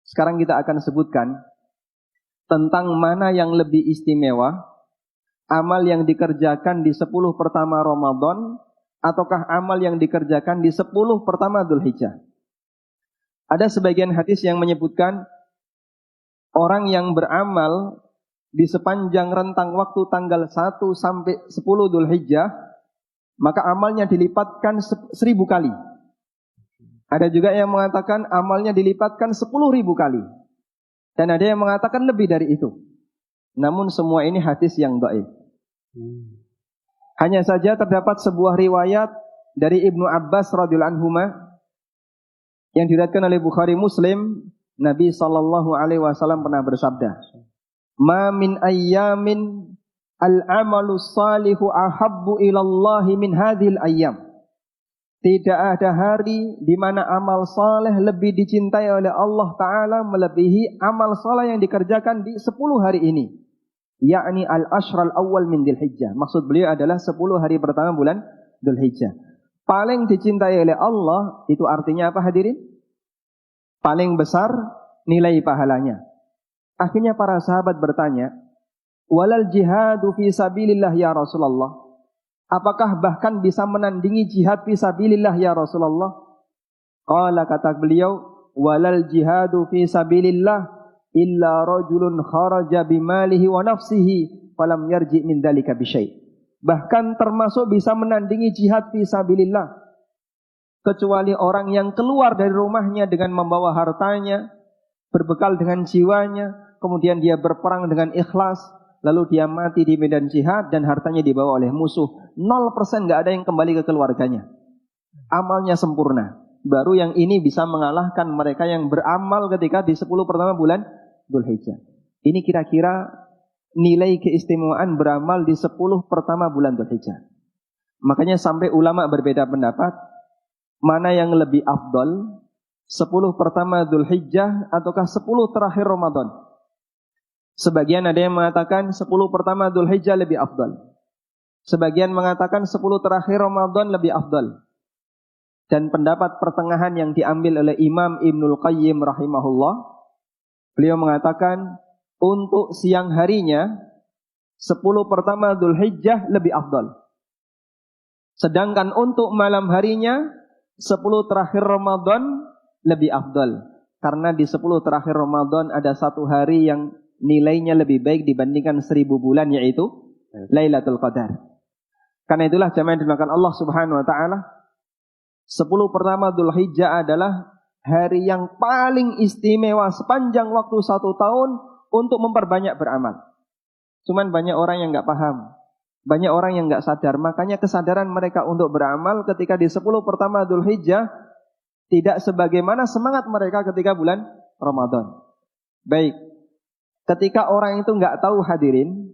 Sekarang kita akan sebutkan tentang mana yang lebih istimewa, amal yang dikerjakan di 10 pertama Ramadan ataukah amal yang dikerjakan di 10 pertama Dzulhijjah. Ada sebagian hadis yang menyebutkan orang yang beramal di sepanjang rentang waktu tanggal 1 sampai 10 Dzulhijjah, maka amalnya dilipatkan 1000 kali. Ada juga yang mengatakan amalnya dilipatkan 10.000 kali. Dan ada yang mengatakan lebih dari itu. Namun semua ini hadis yang dhaif. Hanya saja terdapat sebuah riwayat dari Ibnu Abbas radhiyallahu anhuma yang diriwayatkan oleh Bukhari Muslim, Nabi sallallahu alaihi wasallam pernah bersabda, "Ma min ayyamin al-amalu salihu ahabbu ilallahi min hadhil ayyam." Tidak ada hari di mana amal saleh lebih dicintai oleh Allah Ta'ala melebihi amal saleh yang dikerjakan di 10 hari ini. Yakni al-ashral awal min Dzulhijjah. Maksud beliau adalah 10 hari pertama bulan Dzulhijjah. Paling dicintai oleh Allah, itu artinya apa hadirin? Paling besar nilai pahalanya. Akhirnya para sahabat bertanya, "Walal jihadu fi sabilillah ya Rasulullah?" Apakah bahkan bisa menandingi jihad fisabilillah ya Rasulullah? Qala, kata beliau, walal jihadu fi sabilillah illa rajulun kharaja bimalihi wa nafsihi falam yarji min dzalika bisyai. Bahkan termasuk bisa menandingi jihad fisabilillah kecuali orang yang keluar dari rumahnya dengan membawa hartanya, berbekal dengan jiwanya, kemudian dia berperang dengan ikhlas, lalu dia mati di medan jihad dan hartanya dibawa oleh musuh. 0% gak ada yang kembali ke keluarganya. Amalnya sempurna. Baru yang ini bisa mengalahkan mereka yang beramal ketika di 10 pertama bulan Dzulhijjah. Ini kira-kira nilai keistimewaan beramal di 10 pertama bulan Dzulhijjah. Makanya sampai ulama berbeda pendapat, mana yang lebih afdal, 10 pertama Dzulhijjah ataukah 10 terakhir Ramadan. Sebagian ada yang mengatakan 10 pertama Dzulhijjah lebih afdal. Sebagian mengatakan 10 terakhir Ramadan lebih afdal. Dan pendapat pertengahan yang diambil oleh Imam Ibnul Qayyim rahimahullah, beliau mengatakan untuk siang harinya 10 pertama Dzulhijjah lebih afdal. Sedangkan untuk malam harinya 10 terakhir Ramadan lebih afdal. Karena di 10 terakhir Ramadan ada satu hari yang nilainya lebih baik dibandingkan 1000 bulan, yaitu Lailatul Qadar. Karena itulah jamaah yang dimakan Allah Subhanahu wa taala, 10 pertama Dzulhijjah adalah hari yang paling istimewa sepanjang waktu 1 tahun untuk memperbanyak beramal. Cuman banyak orang yang enggak paham, banyak orang yang enggak sadar. Makanya kesadaran mereka untuk beramal ketika di 10 pertama Dzulhijjah tidak sebagaimana semangat mereka ketika bulan Ramadan. Baik, ketika orang itu enggak tahu hadirin,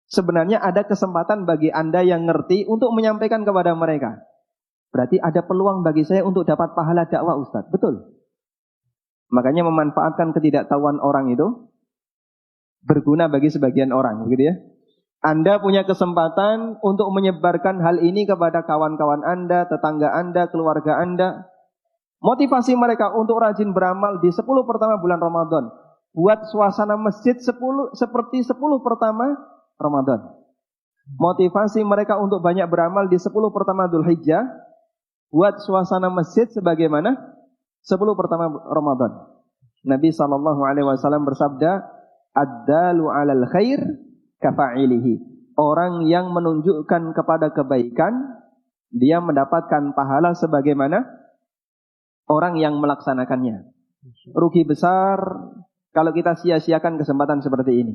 sebenarnya ada kesempatan bagi Anda yang ngerti untuk menyampaikan kepada mereka. Berarti ada peluang bagi saya untuk dapat pahala dakwah, Ustaz. Betul. Makanya memanfaatkan ketidaktahuan orang itu berguna bagi sebagian orang, begitu ya. Anda punya kesempatan untuk menyebarkan hal ini kepada kawan-kawan Anda, tetangga Anda, keluarga Anda. Motivasi mereka untuk rajin beramal di 10 pertama bulan Ramadan. Buat suasana masjid seperti 10 pertama Ramadan. Motivasi mereka untuk banyak beramal di 10 pertama Dzulhijjah, buat suasana masjid sebagaimana 10 pertama Ramadan. Nabi SAW bersabda, ad-dalu 'alal khair kafa'ilihi. Orang yang menunjukkan kepada kebaikan, dia mendapatkan pahala sebagaimana orang yang melaksanakannya. Rugi besar kalau kita sia-siakan kesempatan seperti ini.